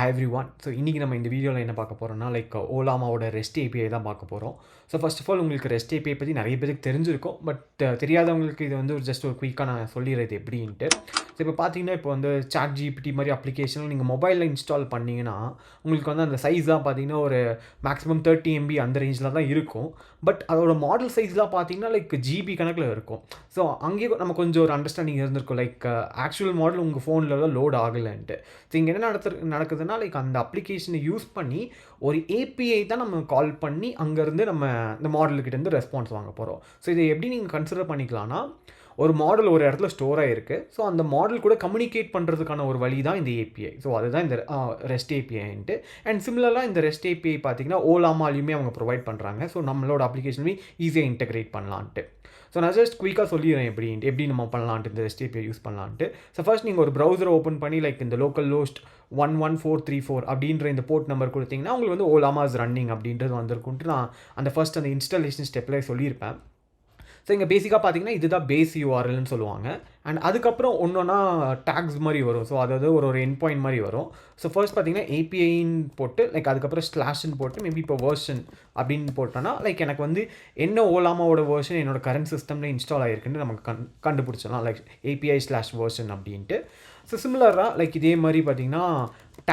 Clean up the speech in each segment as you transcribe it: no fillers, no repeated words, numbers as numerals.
Hi everyone. So இன்றைக்கி நம்ம இந்த வீடியோவில் என்ன பார்க்க போகிறோம்னா ஓலாமாவோட ரெஸ்ட் ஏபிஐ தான் பார்க்க போகிறோம். ஸோ ஃபர்ஸ்ட் ஆஃப் ஆல் உங்களுக்கு ரெஸ்ட் ஏபிஐ பற்றி நிறைய பேருக்கு தெரிஞ்சிருக்கும். பட் தெரியாதவங்களுக்கு இது வந்து ஜஸ்ட் ஒரு குயிக்காக நான் சொல்லிடுறது எப்படின்ட்டு. ஸோ இப்போ பார்த்தீங்கன்னா இப்போ வந்து சாட் ஜிபிடி மாதிரி அப்ளிகேஷன் நீங்கள் மொபைலில் இன்ஸ்டால் பண்ணிங்கன்னா உங்களுக்கு வந்து அந்த சைஸ்லாம் பார்த்தீங்கன்னா ஒரு மேக்ஸிமம் 30 MB அந்த ரேஞ்சில் தான் இருக்கும். பட் அதோட மாடல் சைஸ்லாம் பார்த்தீங்கன்னா ஜிபி கணக்கில் இருக்கும். ஸோ அங்கேயே நம்ம கொஞ்சம் ஒரு அண்டர்ஸ்டாண்டிங் இருந்திருக்கும் ஆக்சுவல் மாடல் உங்கள் ஃபோனில் தான் லோட் ஆகலைன்ட்டு. ஸோ இங்கே என்ன நடக்குதுன்னா அந்த அப்ளிகேஷனை யூஸ் பண்ணி ஒரு ஏபிஐ தான் நம்ம கால் பண்ணி அங்கேருந்து நம்ம இந்த மாடலுக்கிட்டேருந்து ரெஸ்பான்ஸ் வாங்க போகிறோம். ஸோ இதை எப்படி நீங்கள் கன்சிடர் பண்ணிக்கலாம்னா ஒரு மாடல் ஒரு இடத்துல ஸ்டோர் ஆகிருக்கு. ஸோ அந்த மாடல் கூட கம்யூனிகேட் பண்ணுறதுக்கான ஒரு வழி தான் இந்த ஏபிஐ. ஸோ அதுதான் இந்த ரெஸ்ட் ஏபிஐன்ட்டு. அண்ட் சிமிலராக இந்த ரெஸ்ட் ஏபிஐ பார்த்தீங்கன்னா ஓலாமாலையுமே அவங்க ப்ரொவைட் பண்ணுறாங்க. ஸோ நம்மளோட அப்ளிகேஷனுமே ஈஸியாக இன்டெகிரேட் பண்ணலான்ட்டு. ஸோ நான் ஜஸ்ட் குயிக்காக சொல்லிடுறேன் எப்படி நம்ம பண்ணலான்ட்டு இந்த ரெஸ்ட் ஏபிஐ யூஸ் பண்ணலான்ட்டு. ஸோ ஃபர்ஸ்ட் நீங்கள் ஒரு ப்ரௌசரை ஓப்பன் பண்ணி இந்த லோக்கல் ஹோஸ்ட் 11434 அப்படின்ற இந்த போர்ட் நம்பர் கொடுத்தீங்கன்னா உங்களுக்கு வந்து ஓலாமா இஸ் ரன்னிங் அப்படின்றது வந்திருக்குன்ட்டு நான் அந்த இன்ஸ்டாலேஷன் ஸ்டெப்பில் சொல்லியிருப்பேன். ஸோ இங்கே பேசிக்காக பார்த்தீங்கன்னா இதுதான் பேஸ் யூஆர்எல்னு சொல்லுவாங்க. அண்ட் அதுக்கப்புறம் ஒன்றா டேக்ஸ் மாதிரி வரும். ஸோ அதாவது ஒரு என் பாயிண்ட் மாதிரி வரும். ஸோ ஃபர்ஸ்ட் பார்த்தீங்கன்னா ஏபிஐன்னு போட்டு அதுக்கப்புறம் ஸ்லாஷ்ன்னு போட்டு மேபி இப்போ வேர்ஷன் அப்படின்னு போட்டோன்னா எனக்கு வந்து என்ன ஓலாமாவோட வேர்ஷன் என்னோட கரண்ட் சிஸ்டமில் இன்ஸ்டால் ஆகிருக்குன்னு நமக்கு கண்டுபிடிச்சிடலாம் API/வேர்ஷன் அப்படின்ட்டு. ஸோ சிமிலராக இதே மாதிரி பார்த்தீங்கன்னா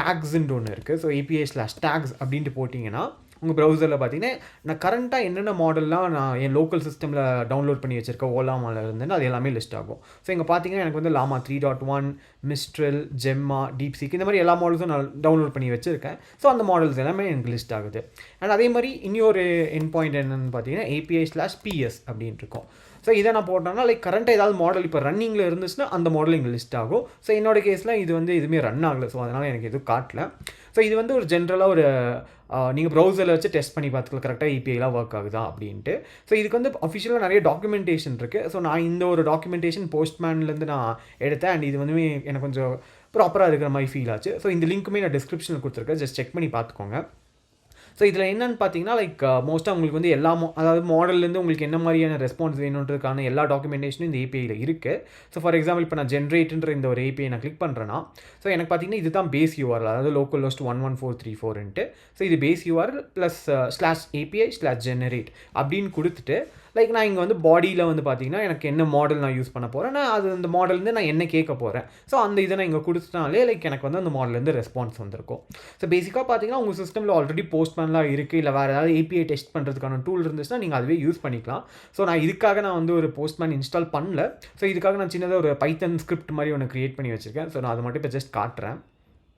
டேக்ஸுன்ட்டு ஒன்று இருக்குது. ஸோ API/tags அப்படின்ட்டு போட்டிங்கன்னா உங்கள் ப்ரௌசரில் பார்த்தீங்கன்னா நான் கரண்ட்டாக என்னென்ன மாடல்லாம் நான் என் லோக்கல் சிஸ்டமில் டவுன்லோட் பண்ணி வச்சுருக்கேன் ஓலாமாவில் இருந்துன்னு அது எல்லாமே லிஸ்ட் ஆகும். ஸோ இங்கே பார்த்தீங்கன்னா எனக்கு வந்து லாமா 3.1, மிஸ்ட்ரல், ஜெம்மா, டீப்சீக் இந்த மாதிரி எல்லா மாடல்ஸும் நான் டவுன்லோட் பண்ணி வச்சுருக்கேன். ஸோ அந்த மாடல்ஸ் எல்லாமே எனக்கு லிஸ்ட் ஆகுது. அண்ட் அதே மாதிரி இன்னொரு என் பாயிண்ட் என்னென்னு பார்த்தீங்கன்னா API/PS அப்படின்ட்டு இருக்கும். ஸோ இதை நான் போட்டோம்னா கரண்ட்டாக ஏதாவது மாடல் இப்போ ரன்னிங்கில் இருந்துச்சுன்னா அந்த மாடல் இங்கே லிஸ்ட் ஆகும். ஸோ என்னோட கேஸில் இது வந்து எதுவுமே ரன் ஆகலை. ஸோ அதனால் எனக்கு எதுவும் காட்டல. ஸோ இது வந்து ஒரு ஜென்ரலாக ஒரு நீங்கள் ப்ரௌசரில் வச்சு டெஸ்ட் பண்ணி பார்த்துக்கலாம் கரெக்டாக ஏபிஐலாம் ஒர்க் ஆகுதா அப்படின்ட்டு. ஸோ இதுக்கு வந்து அஃபிஷியலாக நிறைய டாக்குமெண்டேஷன் இருக்குது. ஸோ நான் இந்த ஒரு டாக்குமெண்டேஷன் போஸ்ட்மேன்லேருந்து நான் எடுத்தேன். அண்ட் இது வந்து எனக்கு கொஞ்சம் ப்ராப்பராக இருக்கிற மாதிரி ஃபீல் ஆச்சு. ஸோ இந்த லிங்க்குமே நான் டிஸ்கிரிப்ஷனில் கொடுத்துருக்கேன். ஜஸ்ட் செக் பண்ணி பார்த்துக்கோங்க. ஸோ இதில் என்னென்னு பார்த்தீங்கன்னா மோஸ்ட்டாக உங்களுக்கு வந்து அதாவது மாடல்லேருந்து உங்களுக்கு என்ன மாதிரியான ரெஸ்பான்ஸ் வேணுன்றதுக்கான எல்லா டாக்குமெண்டேஷனும் இந்த ஏபிஐயில் இருக்குது. ஸோ ஃபார் எக்ஸாம்பிள் இப்போ நான் ஜென்ரேட்ன்ற இந்த ஒரு ஏபிஐ நான் கிளிக் பண்ணுறேன்னா ஸோ எனக்கு பார்த்தீங்கன்னா இதுதான் பேஸ் யூஆர்எல், அதாவது லோக்கல் ஹோஸ்ட் 11434ன்ட்டு. ஸோ இது பேஸ் யூஆர்எல் ப்ளஸ் /API/generate அப்படின்னு கொடுத்துட்டு நான் இங்கே வந்து பாடியில் வந்து பார்த்தீங்கன்னா எனக்கு என்ன மாடல் நான் யூஸ் பண்ண போகிறேன், நான் அது அந்த மாடல்லேருந்து நான் என்ன கேட்க போகிறேன். ஸோ அந்த இதை நான் இங்கே கொடுத்துட்டாலே எனக்கு வந்து அந்த மாடல்லேருந்து ரெஸ்பான்ஸ் வந்திருக்கும். ஸோ பேசிக்காக பார்த்தீங்கன்னா உங்கள் சிஸ்டமில் ஆல்ரெடி போஸ்ட்மேன்லாம் இருக்குது, இல்லை வேறு ஏதாவது ஏபிஐ டெஸ்ட் பண்ணுறதுக்கான டூல் இருந்துச்சுன்னா நீங்கள் அதுவே யூஸ் பண்ணிக்கலாம். ஸோ நான் இதுக்காக நான் வந்து ஒரு போஸ்ட்மேன் இன்ஸ்டால் பண்ணல. ஸோ இதுக்காக நான் சின்னதாக ஒரு பைத்தன் ஸ்கிரிப்ட் மாதிரி ஒன்று க்ரியேட் பண்ணி வச்சுருக்கேன். ஸோ நான் அதை மட்டும் இப்போ ஜஸ்ட் காட்டுறேன்.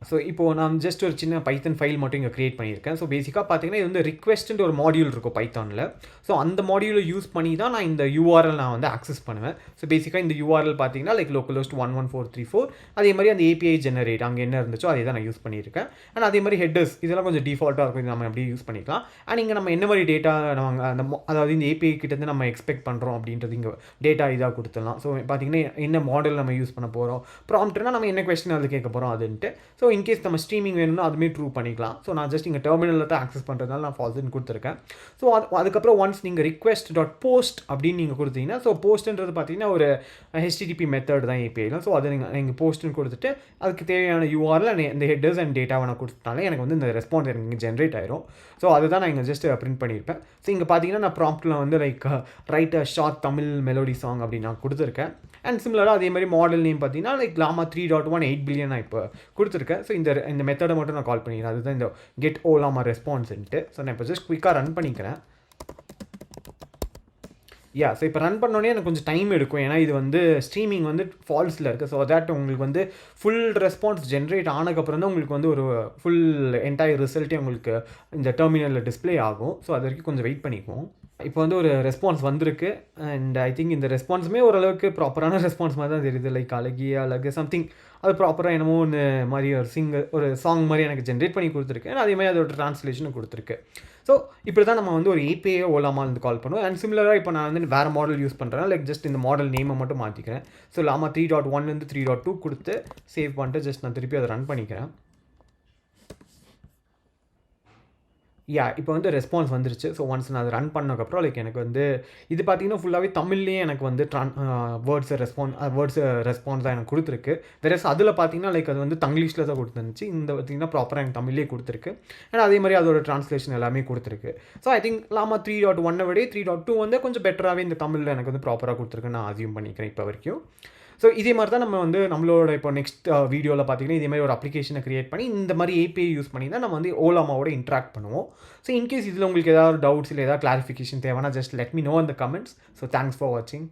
ஸோ இப்போது நான் ஜஸ்ட் ஒரு சின்ன பைத்தன் ஃபைல் மட்டும் இங்கே க்ரியேட் பண்ணியிருக்கேன். ஸோ பேசிக்காக பார்த்தீங்கன்னா இது வந்து ரிக்வெஸ்ட்டுன்ற ஒரு மாடியூல் இருக்கும் பைத்தானில். ஸோ அந்த மாடியூலை யூஸ் பண்ணி தான் நான் இந்த URL நான் வந்து ஆக்சஸ் பண்ணுவேன். ஸோ பேசிக்காக இந்த URL பார்த்தீங்கன்னா லோக்கல் ஹோஸ்ட் 11434, அதே மாதிரி அந்த API ஜெனரேட் அங்கே என்ன இருந்துச்சோ அதே தான் நான் யூஸ் பண்ணியிருக்கேன். அண்ட் அதே மாதிரி ஹெட்டர்ஸ் இதெல்லாம் கொஞ்சம் டிஃபால்ட்டாக இருக்கும், இது நம்ம அப்படியே யூஸ் பண்ணிக்கலாம். அண்ட் இங்கே நம்ம என்ன மாதிரி டேட்டா நம்ம அதாவது இந்த API கிட்டேருந்து நம்ம எக்ஸ்பெக்ட் பண்ணுறோம் அப்படின்றது இங்கே டேட்டா இதாக கொடுத்துடலாம். ஸோ பார்த்தீங்கன்னா என்ன மாடல் நம்ம யூஸ் பண்ண போகிறோம், ப்ராம்ப்ட்னா நம்ம என்ன கொஸ்டின் அதில் கேட்க போகிறோம் அதுன்ட்டு. ஸோ இன்கேஸ் நம்ம ஸ்ட்ரீமிங் வேணும்னா அதுவுமே ட்ரூ பண்ணிக்கலாம். ஸோ நான் ஜஸ்ட் இங்கே டெர்மினலில் தான் ஆக்சஸ் பண்ணுறதுனால நான் ஃபால்ஸ்ன்னு கொடுத்துருக்கேன். ஸோ அதுக்கப்புறம் ஒன்ஸ் நீங்கள் request.post அப்படின்னு நீங்கள் கொடுத்தீங்கன்னா ஸோ போஸ்ட்ன்றது பார்த்தீங்கன்னா ஒரு HTTP மெத்தட் தான் ஏபிஐலாம். ஸோ அதை நீங்கள் போஸ்ட்னு கொடுத்துட்டு அதுக்கு தேவையான URL இந்த ஹெட்டர்ஸ் அண்ட் டேட்டாவை நான் கொடுத்தாலே எனக்கு வந்து இந்த ரெஸ்பான்ஸ் எனக்கு இங்கே ஜென்ரேட் ஆயிரும். ஸோ அதுதான் நான் இங்கே ஜஸ்ட் பிரிண்ட் பண்ணியிருப்பேன். ஸோ இங்கே பார்த்தீங்கன்னா நான் ப்ராம்ப்டில் வந்து ரைட் அ ஷார்ட் தமிழ் மெலோடி சாங் அப்படின்னு நான் கொடுத்துருக்கேன். அண்ட் சிமிலராக அதே மாதிரி மாடல் நேம் பார்த்தீங்கன்னா லாமா 3.1 8 பில்லியன் நான் இப்போ கொடுத்துருக்கேன். ஸோ இந்த மெத்தடை மட்டும் நான் கால் பண்ணிக்கிறேன். அதுதான் இந்த கெட் ஓலாமா ரெஸ்பான்ஸ்ன்ட்டு. ஸோ நான் இப்போ ஜஸ்ட் குயிக்காக ரன் பண்ணிக்கிறேன். ஸோ இப்போ ரன் பண்ணோடனே எனக்கு கொஞ்சம் டைம் எடுக்கும். ஏன்னா இது வந்து ஸ்ட்ரீமிங் வந்து ஃபால்ஸில் இருக்குது. ஸோ தட் உங்களுக்கு வந்து ஃபுல் ரெஸ்பான்ஸ் ஜென்ரேட் ஆனதுக்கப்புறம் தான் உங்களுக்கு வந்து ஒரு ஃபுல் என்டையர் ரிசல்ட்டே உங்களுக்கு இந்த டெர்மினலில் டிஸ்பிளே ஆகும். ஸோ அது வரைக்கும் கொஞ்சம் வெயிட் பண்ணிக்குவோம். இப்போ வந்து ஒரு ரெஸ்பான்ஸ் வந்திருக்கு. அண்ட் ஐ திங்க் இந்த ரெஸ்பான்ஸுமே ஓரளவுக்கு ப்ராப்பரான ரெஸ்பான்ஸ் மாதிரி தான் தெரியுது. அழகு சம்திங் அது ப்ராப்பராக என்னமோ ஒன்று மாதிரி ஒரு சாங் மாதிரி எனக்கு ஜென்ரேட் பண்ணி கொடுத்துருக்கு. அதே மாதிரி அதோட ட்ரான்ஸ்லேஷனும் கொடுத்துருக்கு. ஸோ இப்படி தான் நம்ம வந்து ஒரு ஏபிஐ ஓலாமாலேருந்து கால் பண்ணுவோம். அண்ட் சிமிலராக இப்போ நான் வந்து வேறு மாடல் யூஸ் பண்ணுறேன். ஜஸ்ட் இந்த மாடல் நேமை மட்டும் மாற்றிக்கிறேன். ஸோ லாமா 3.1 3.2 கொடுத்து சேவ் பண்ணிட்டு ஜஸ்ட் நான் திருப்பி அதை ரன் பண்ணிக்கிறேன். இப்போ வந்து ரெஸ்பான்ஸ் வந்துருச்சு. ஸோ ஒன்ஸ் நான் அத ரன் பண்ணதுக்கப்புறம் எனக்கு வந்து இது பார்த்தீங்கன்னா, ஃபுல்லாவே தமிழ்லயே எனக்கு வந்து வேர்ட்ஸ் ரெஸ்பான்ஸா எனக்கு குடுத்துருக்கு. வேறஸ் அதில பார்த்தீங்கன்னா, அது வந்து தங்கிலீஷ்ல தான் குடுத்துருந்துச்சு. இந்த பார்த்தீங்கன்னா, ப்ராப்பரா எனக்கு தமிழ்லயே குடுத்துருக்கு. அண்ட் அதே மாரி அதோட டிரான்ஸ்லேஷன் எல்லாமே குடுத்துருக்கு. ஸோ ஐ திங்க் லாமா 3.1 விட 3.2 வந்து கொஞ்சம் பெட்டராவே இந்த தமிழ்ல எனக்கு வந்து ப்ராப்பரா குடுத்துருக்குன்னு நான் அஸ்யூம் பண்ணிக்கிறேன் இப்ப வரைக்கும். ஸோ இதே மாரி தான் நம்ம வந்து நம்மளோட இப்போ நெக்ஸ்ட் வீடியோல பார்த்தீங்கன்னா, இதே மாரி ஒரு அப்ளிகேஷன கிரியேட் பண்ணி, இந்த மாரி ஏபிஐ யூஸ் பண்ணி தான் நம்ம வந்து ஓலாமாவோட இன்டராக்ட் பண்ணுவோம். ஸோ இன்கேஸ் இதில உங்களுக்கு ஏதாவது டவுட்ஸ் இல்ல ஏதாவது கிளாரிஃபிகேஷன் தேவைன்னா, just let me know in the comments. So thanks for வாட்சிங்.